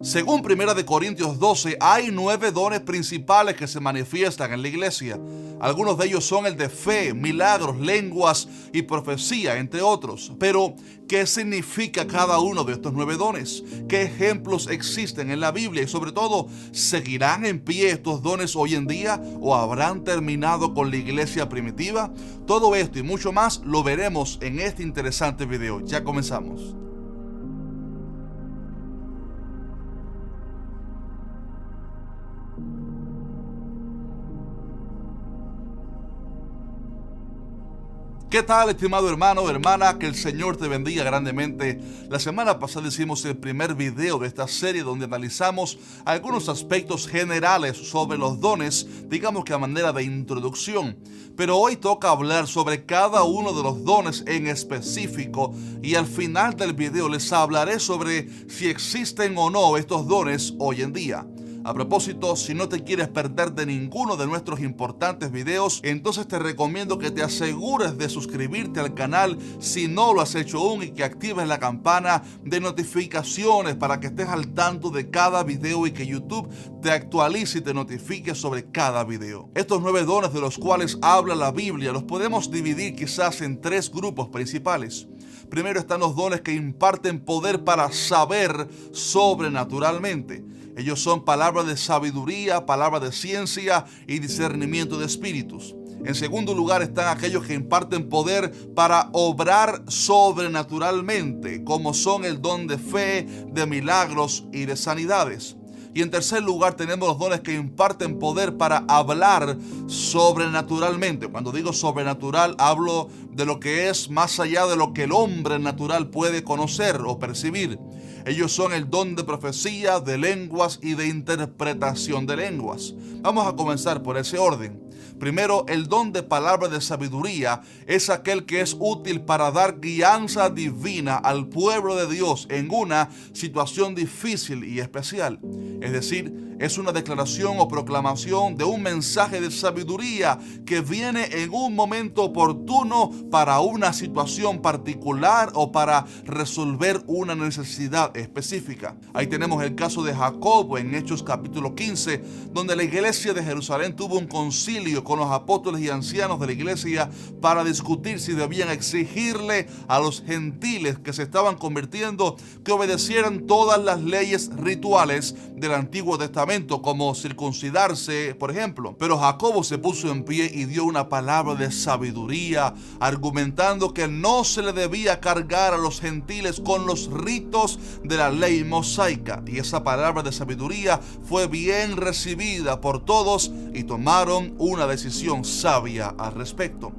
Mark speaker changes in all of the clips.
Speaker 1: Según 1 Corintios 12, hay 9 dones principales que se manifiestan en la iglesia. Algunos de ellos son el de fe, milagros, lenguas y profecía, entre otros. Pero, ¿qué significa cada uno de estos 9 dones? ¿Qué ejemplos existen en la Biblia? Y sobre todo, ¿seguirán en pie estos dones hoy en día o habrán terminado con la iglesia primitiva? Todo esto y mucho más lo veremos en este interesante video. Ya comenzamos. ¿Qué tal, estimado hermano o hermana? Que el Señor te bendiga grandemente. La semana pasada hicimos el primer video de esta serie donde analizamos algunos aspectos generales sobre los dones, digamos que a manera de introducción. Pero hoy toca hablar sobre cada uno de los dones en específico y al final del video les hablaré sobre si existen o no estos dones hoy en día. A propósito, si no te quieres perder de ninguno de nuestros importantes videos, entonces te recomiendo que te asegures de suscribirte al canal si no lo has hecho aún y que actives la campana de notificaciones para que estés al tanto de cada video y que YouTube te actualice y te notifique sobre cada video. Estos 9 dones de los cuales habla la Biblia los podemos dividir quizás en 3 grupos principales. Primero están los dones que imparten poder para saber sobrenaturalmente. Ellos son palabras de sabiduría, palabras de ciencia y discernimiento de espíritus. En segundo lugar están aquellos que imparten poder para obrar sobrenaturalmente, como son el don de fe, de milagros y de sanidades. Y en tercer lugar tenemos los dones que imparten poder para hablar sobrenaturalmente. Cuando digo sobrenatural hablo de lo que es más allá de lo que el hombre natural puede conocer o percibir. Ellos son el don de profecía, de lenguas y de interpretación de lenguas. Vamos a comenzar por ese orden. Primero, el don de palabra de sabiduría es aquel que es útil para dar guianza divina al pueblo de Dios en una situación difícil y especial. Es decir, es una declaración o proclamación de un mensaje de sabiduría que viene en un momento oportuno para una situación particular o para resolver una necesidad específica. Ahí tenemos el caso de Jacobo en Hechos capítulo 15, donde la iglesia de Jerusalén tuvo un concilio con los apóstoles y ancianos de la iglesia para discutir si debían exigirle a los gentiles que se estaban convirtiendo que obedecieran todas las leyes rituales del Antiguo Testamento, como circuncidarse, por ejemplo. Pero Jacobo se puso en pie y dio una palabra de sabiduría, argumentando que no se le debía cargar a los gentiles con los ritos de la ley mosaica. Y esa palabra de sabiduría fue bien recibida por todos y tomaron una decisión sabia al respecto.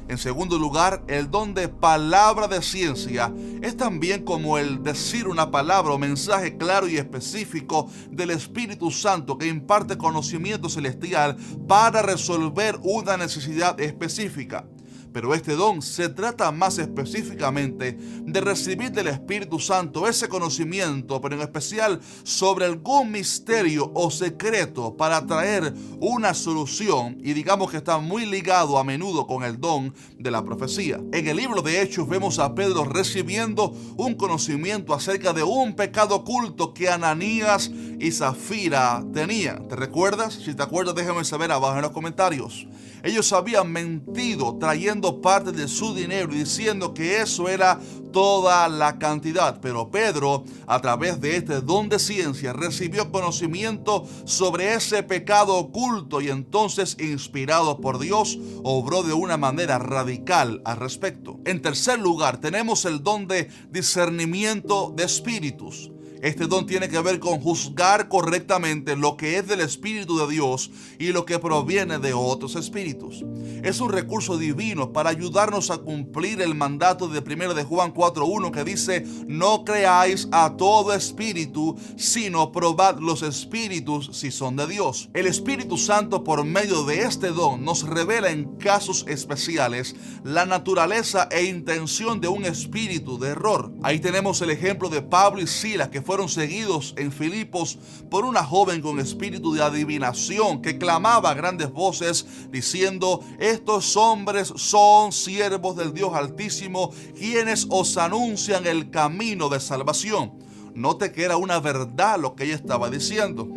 Speaker 1: En segundo lugar, el don de palabra de ciencia es también como el decir una palabra o mensaje claro y específico del Espíritu Santo que imparte conocimiento celestial para resolver una necesidad específica. Pero este don se trata más específicamente de recibir del Espíritu Santo ese conocimiento, pero en especial sobre algún misterio o secreto para traer una solución, y digamos que está muy ligado a menudo con el don de la profecía. En el libro de Hechos vemos a Pedro recibiendo un conocimiento acerca de un pecado oculto que Ananías y Zafira tenían. ¿Te recuerdas? Si te acuerdas, déjame saber abajo en los comentarios. Ellos habían mentido trayendo parte de su dinero y diciendo que eso era toda la cantidad. Pero Pedro, a través de este don de ciencia, recibió conocimiento sobre ese pecado oculto y entonces, inspirado por Dios, obró de una manera radical al respecto. En tercer lugar, tenemos el don de discernimiento de espíritus. Este don tiene que ver con juzgar correctamente lo que es del Espíritu de Dios y lo que proviene de otros espíritus. Es un recurso divino para ayudarnos a cumplir el mandato de 1 de Juan 4:1 que dice: no creáis a todo espíritu, sino probad los espíritus si son de Dios. El Espíritu Santo, por medio de este don, nos revela en casos especiales la naturaleza e intención de un espíritu de error. Ahí tenemos el ejemplo de Pablo y Silas, que fueron seguidos en Filipos por una joven con espíritu de adivinación que clamaba a grandes voces diciendo: estos hombres son siervos del Dios Altísimo, quienes os anuncian el camino de salvación. Note que era una verdad lo que ella estaba diciendo.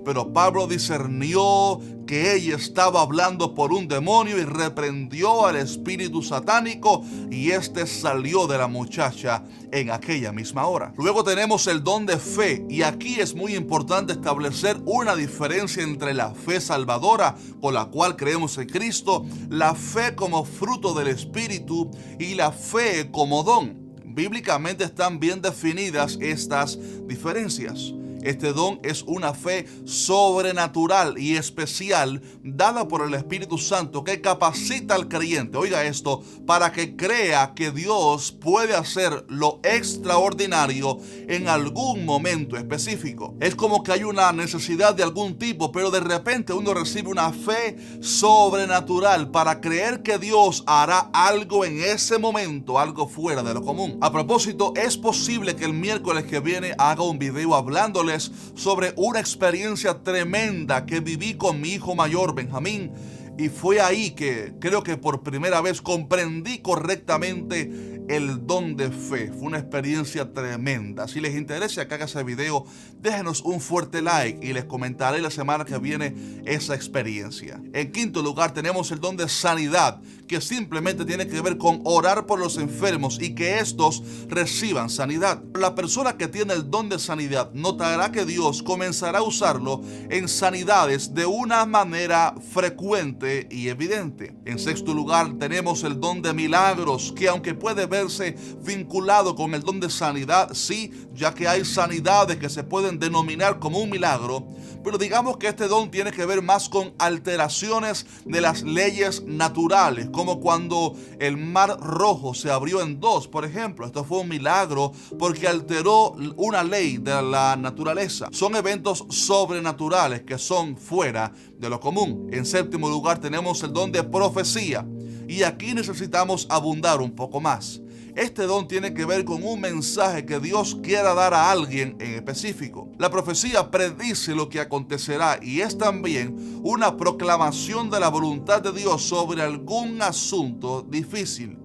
Speaker 1: Pero Pablo discernió que ella estaba hablando por un demonio y reprendió al espíritu satánico, y este salió de la muchacha en aquella misma hora. Luego tenemos el don de fe, y aquí es muy importante establecer una diferencia entre la fe salvadora, con la cual creemos en Cristo, la fe como fruto del espíritu y la fe como don. Bíblicamente están bien definidas estas diferencias. Este don es una fe sobrenatural y especial dada por el Espíritu Santo que capacita al creyente, oiga esto, para que crea que Dios puede hacer lo extraordinario en algún momento específico. Es como que hay una necesidad de algún tipo, pero de repente uno recibe una fe sobrenatural para creer que Dios hará algo en ese momento, algo fuera de lo común. A propósito, es posible que el miércoles que viene haga un video hablándoles sobre una experiencia tremenda que viví con mi hijo mayor, Benjamín, y fue ahí que creo que por primera vez comprendí correctamente el don de fe. Fue una experiencia tremenda. Si les interesa que haga ese video, déjenos un fuerte like y les comentaré la semana que viene esa experiencia. En quinto lugar tenemos el don de sanidad, que simplemente tiene que ver con orar por los enfermos y que estos reciban sanidad. La persona que tiene el don de sanidad notará que Dios comenzará a usarlo en sanidades de una manera frecuente y evidente. En sexto lugar tenemos el don de milagros, que aunque puede verse vinculado con el don de sanidad, sí, ya que hay sanidades que se pueden denominar como un milagro, pero digamos que este don tiene que ver más con alteraciones de las leyes naturales, como cuando el mar Rojo se abrió en dos, por ejemplo. Esto fue un milagro porque alteró una ley de la naturaleza. Son eventos sobrenaturales que son fuera de lo común. En séptimo lugar tenemos el don de profecía, y aquí necesitamos abundar un poco más. Este don tiene que ver con un mensaje que Dios quiera dar a alguien en específico. La profecía predice lo que acontecerá y es también una proclamación de la voluntad de Dios sobre algún asunto difícil.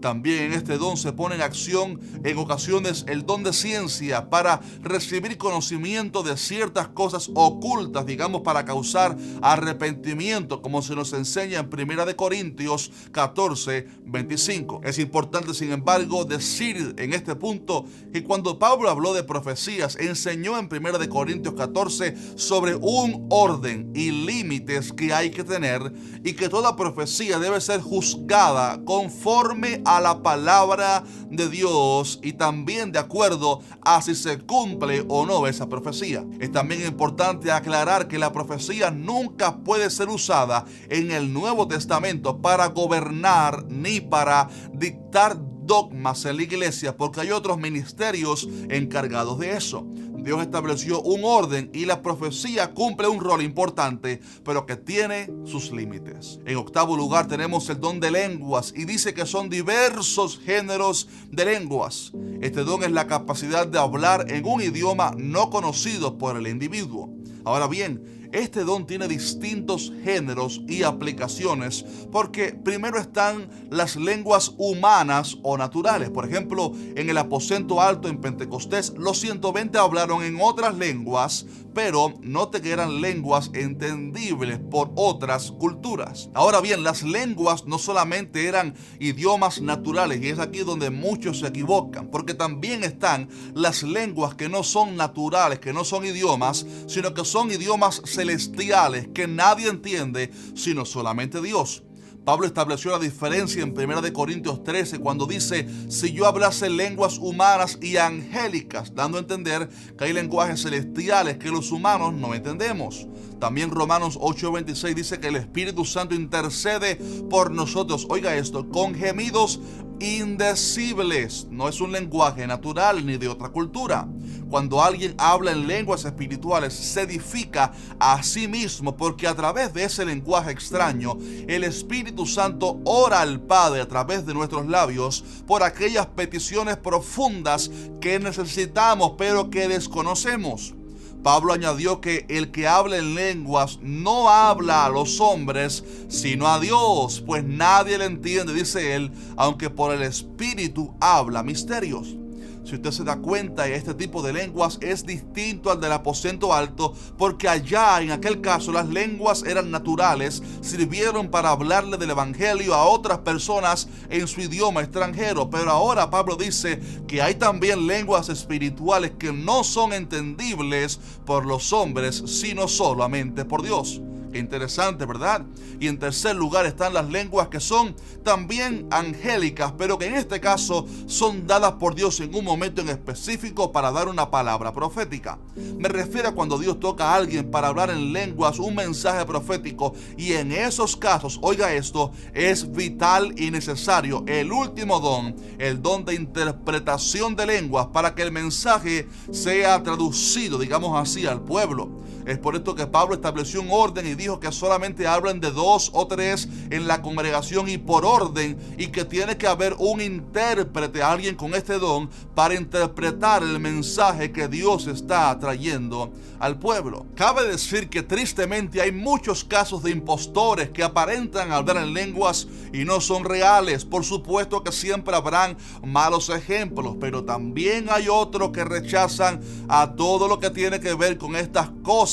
Speaker 1: También en este don se pone en acción en ocasiones el don de ciencia para recibir conocimiento de ciertas cosas ocultas, digamos, para causar arrepentimiento, como se nos enseña en 1 Corintios 14:25. Es importante, sin embargo, decir en este punto que cuando Pablo habló de profecías, enseñó en 1 Corintios 14 sobre un orden y límites que hay que tener, y que toda profecía debe ser juzgada conforme a la palabra de Dios y también de acuerdo a si se cumple o no esa profecía. Es también importante aclarar que la profecía nunca puede ser usada en el Nuevo Testamento para gobernar ni para dictar dogmas en la iglesia, porque hay otros ministerios encargados de eso. Dios estableció un orden y la profecía cumple un rol importante, pero que tiene sus límites. En octavo lugar tenemos el don de lenguas, y dice que son diversos géneros de lenguas. Este don es la capacidad de hablar en un idioma no conocido por el individuo. Ahora bien, este don tiene distintos géneros y aplicaciones, porque primero están las lenguas humanas o naturales. Por ejemplo, en el aposento alto en Pentecostés, los 120 hablaron en otras lenguas, pero note que eran lenguas entendibles por otras culturas. Ahora bien, las lenguas no solamente eran idiomas naturales, y es aquí donde muchos se equivocan, porque también están las lenguas que no son naturales, que no son idiomas, sino que son idiomas celestiales que nadie entiende sino solamente Dios. Pablo estableció la diferencia en 1 Corintios 13 cuando dice: si yo hablase lenguas humanas y angélicas, dando a entender que hay lenguajes celestiales que los humanos no entendemos. También Romanos 8:26 dice que el Espíritu Santo intercede por nosotros, oiga esto, con gemidos indecibles. No es un lenguaje natural ni de otra cultura. Cuando alguien habla en lenguas espirituales, se edifica a sí mismo, porque a través de ese lenguaje extraño, el Espíritu Santo ora al Padre a través de nuestros labios por aquellas peticiones profundas que necesitamos, pero que desconocemos. Pablo añadió que el que habla en lenguas no habla a los hombres, sino a Dios, pues nadie le entiende, dice él, aunque por el Espíritu habla misterios. Si usted se da cuenta, este tipo de lenguas es distinto al del aposento alto, porque allá, en aquel caso, las lenguas eran naturales, sirvieron para hablarle del evangelio a otras personas en su idioma extranjero. Pero ahora Pablo dice que hay también lenguas espirituales que no son entendibles por los hombres, sino solamente por Dios. Qué interesante, ¿verdad? Y en tercer lugar están las lenguas que son también angélicas, pero que en este caso son dadas por Dios en un momento en específico para dar una palabra profética. Me refiero a cuando Dios toca a alguien para hablar en lenguas un mensaje profético, y en esos casos, oiga esto, es vital y necesario el último don, el don de interpretación de lenguas, para que el mensaje sea traducido, digamos así, al pueblo. Es por esto que Pablo estableció un orden y dijo que solamente hablan de 2 o 3 en la congregación y por orden, y que tiene que haber un intérprete, alguien con este don, para interpretar el mensaje que Dios está trayendo al pueblo. Cabe decir que tristemente hay muchos casos de impostores que aparentan hablar en lenguas y no son reales. Por supuesto que siempre habrán malos ejemplos, pero también hay otros que rechazan a todo lo que tiene que ver con estas cosas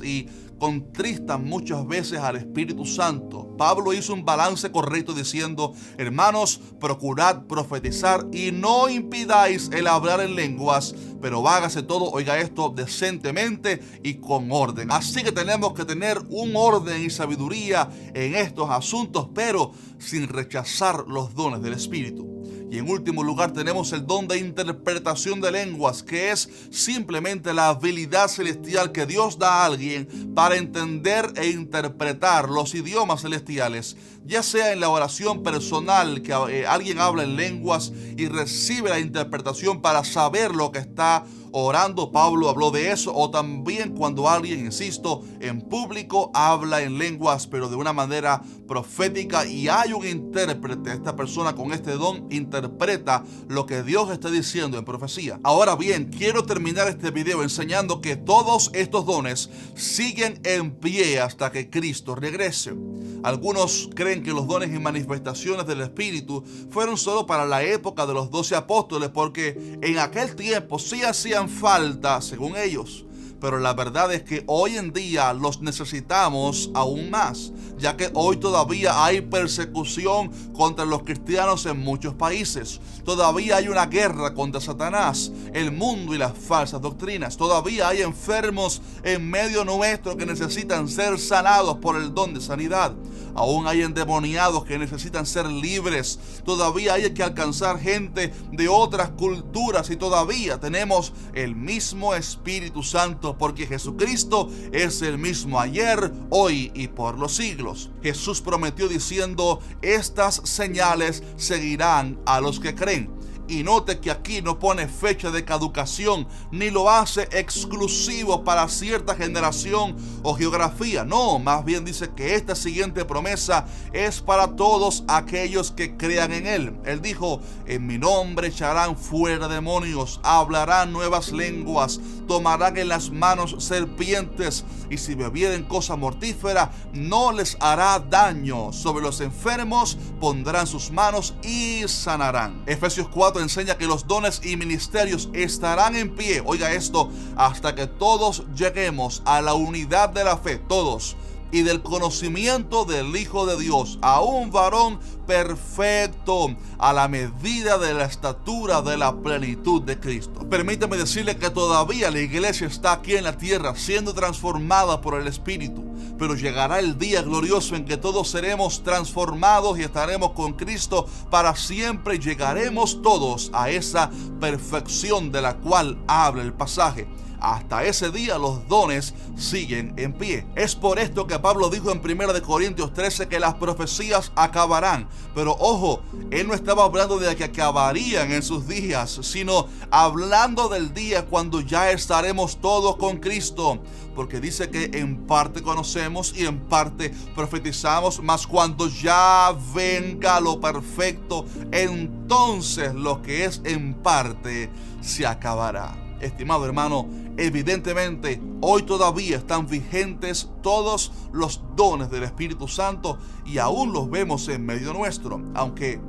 Speaker 1: y contristan muchas veces al Espíritu Santo. Pablo hizo un balance correcto diciendo: hermanos, procurad profetizar y no impidáis el hablar en lenguas, pero hágase todo, oiga esto, decentemente y con orden. Así que tenemos que tener un orden y sabiduría en estos asuntos, pero sin rechazar los dones del Espíritu. Y en último lugar tenemos el don de interpretación de lenguas, que es simplemente la habilidad celestial que Dios da a alguien para entender e interpretar los idiomas celestiales, ya sea en la oración personal, que alguien habla en lenguas y recibe la interpretación para saber lo que está orando. Pablo habló de eso. O también cuando alguien, insisto, en público habla en lenguas, pero de una manera profética, y hay un intérprete. Esta persona con este don interpreta lo que Dios está diciendo en profecía. Ahora bien, quiero terminar este video enseñando que todos estos dones siguen en pie hasta que Cristo regrese. Algunos creen que los dones y manifestaciones del Espíritu fueron solo para la época de los 12 apóstoles, porque en aquel tiempo sí hacían falta, según ellos. Pero la verdad es que hoy en día los necesitamos aún más, ya que hoy todavía hay persecución contra los cristianos en muchos países. Todavía hay una guerra contra Satanás, el mundo y las falsas doctrinas. Todavía hay enfermos en medio nuestro que necesitan ser sanados por el don de sanidad. Aún hay endemoniados que necesitan ser libres. Todavía hay que alcanzar gente de otras culturas, y todavía tenemos el mismo Espíritu Santo, porque Jesucristo es el mismo ayer, hoy y por los siglos. Jesús prometió diciendo: estas señales seguirán a los que creen. Y note que aquí no pone fecha de caducación, ni lo hace exclusivo para cierta generación o geografía. No, más bien dice que esta siguiente promesa es para todos aquellos que crean en Él. Él dijo: en mi nombre echarán fuera demonios, hablarán nuevas lenguas, tomarán en las manos serpientes, y si bebieren cosa mortífera no les hará daño. Sobre los enfermos pondrán sus manos y sanarán. Efesios 4 enseña que los dones y ministerios estarán en pie, oiga esto, hasta que todos lleguemos a la unidad de la fe, todos, y del conocimiento del Hijo de Dios, a un varón perfecto, a la medida de la estatura de la plenitud de Cristo. Permítame decirle que todavía la iglesia está aquí en la tierra siendo transformada por el Espíritu, pero llegará el día glorioso en que todos seremos transformados y estaremos con Cristo para siempre. Llegaremos todos a esa perfección de la cual habla el pasaje. Hasta ese día los dones siguen en pie. Es por esto que Pablo dijo en 1 Corintios 13 que las profecías acabarán. Pero ojo, él no estaba hablando de que acabarían en sus días, sino hablando del día cuando ya estaremos todos con Cristo. Porque dice que en parte conocemos y en parte profetizamos, mas cuando ya venga lo perfecto, entonces lo que es en parte se acabará. Estimado hermano, evidentemente hoy todavía están vigentes todos los dones del Espíritu Santo y aún los vemos en medio nuestro, aunque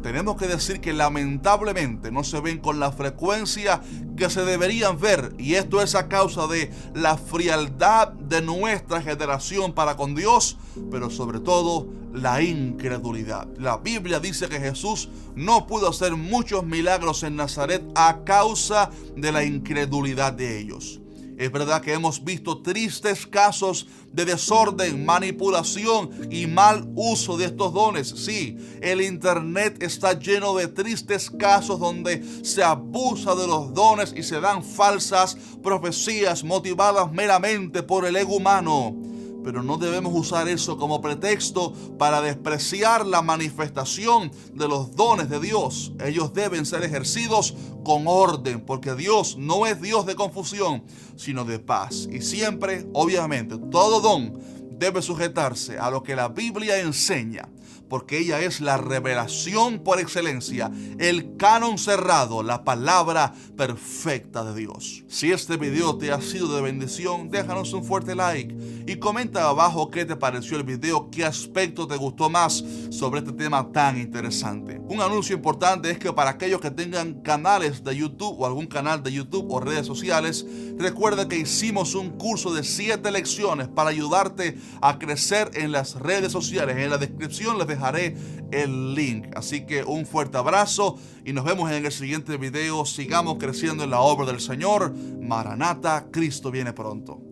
Speaker 1: tenemos que decir que lamentablemente no se ven con la frecuencia que se deberían ver, y esto es a causa de la frialdad de nuestra generación para con Dios, pero sobre todo la incredulidad. La Biblia dice que Jesús no pudo hacer muchos milagros en Nazaret a causa de la incredulidad de ellos. Es verdad que hemos visto tristes casos de desorden, manipulación y mal uso de estos dones. Sí, el internet está lleno de tristes casos donde se abusa de los dones y se dan falsas profecías motivadas meramente por el ego humano. Pero no debemos usar eso como pretexto para despreciar la manifestación de los dones de Dios. Ellos deben ser ejercidos con orden, porque Dios no es Dios de confusión, sino de paz. Y siempre, obviamente, todo don debe sujetarse a lo que la Biblia enseña, porque ella es la revelación por excelencia, el canon cerrado, la palabra perfecta de Dios. Si este video te ha sido de bendición, déjanos un fuerte like y comenta abajo qué te pareció el video, qué aspecto te gustó más sobre este tema tan interesante. Un anuncio importante es que para aquellos que tengan canales de YouTube o algún canal de YouTube o redes sociales, recuerda que hicimos un curso de 7 lecciones para ayudarte a crecer en las redes sociales. En la descripción les dejaré el link. Así que un fuerte abrazo y nos vemos en el siguiente video. Sigamos creciendo en la obra del Señor. Maranata, Cristo viene pronto.